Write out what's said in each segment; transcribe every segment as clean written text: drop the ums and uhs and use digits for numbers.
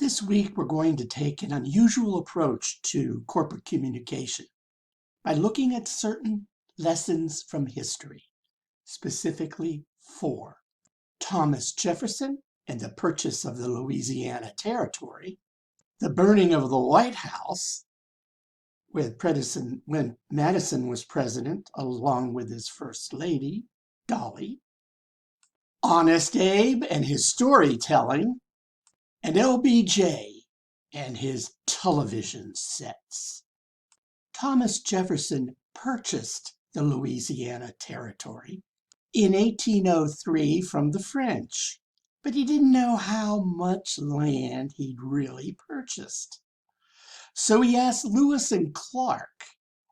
This week, we're going to take an unusual approach to corporate communication by looking at certain lessons from history, specifically 4. Thomas Jefferson and the purchase of the Louisiana Territory, the burning of the White House when Madison was president, along with his first lady, Dolley, Honest Abe and his storytelling, and LBJ and his television sets. Thomas Jefferson purchased the Louisiana Territory in 1803 from the French, but he didn't know how much land he'd really purchased. So he asked Lewis and Clark,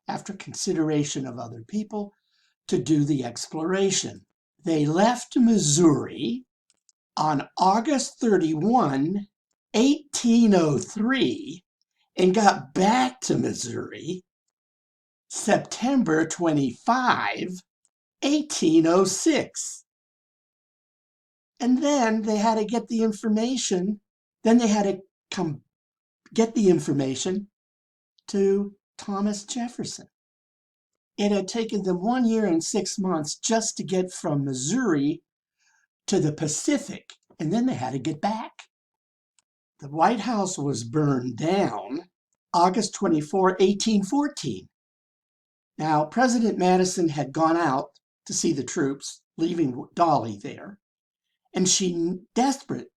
after consideration of other people, to do the exploration. They left Missouri on August 31, 1803, and got back to Missouri September 25, 1806. And then they had to get the information. Then they had to come get the information to Thomas Jefferson. It had taken them 1 year and 6 months just to get from Missouri to the Pacific, and then they had to get back. The White House was burned down August 24, 1814. Now, President Madison had gone out to see the troops, leaving Dolley there, and she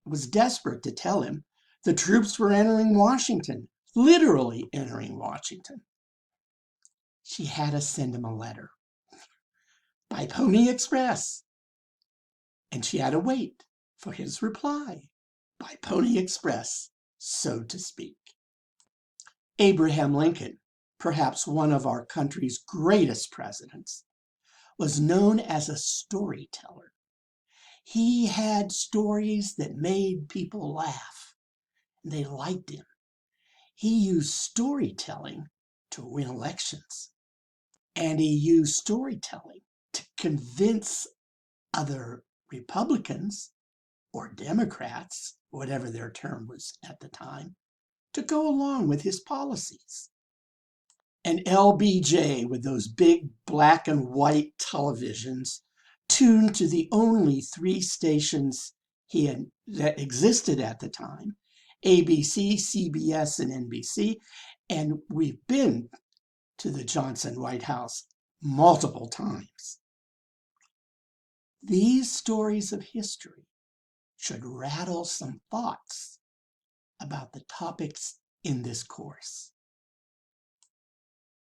was desperate to tell him the troops were entering Washington, literally entering Washington. She had to send him a letter by Pony Express, and she had to wait for his reply by Pony Express, so to speak. Abraham Lincoln, perhaps one of our country's greatest presidents, was known as a storyteller. He had stories that made people laugh. They liked him. He used storytelling to win elections. And he used storytelling to convince other Republicans or Democrats, whatever their term was at the time, to go along with his policies. And LBJ, with those big black and white televisions, tuned to the only 3 stations that existed at the time, ABC, CBS, and NBC. And we've been to the Johnson White House multiple times. These stories of history should rattle some thoughts about the topics in this course.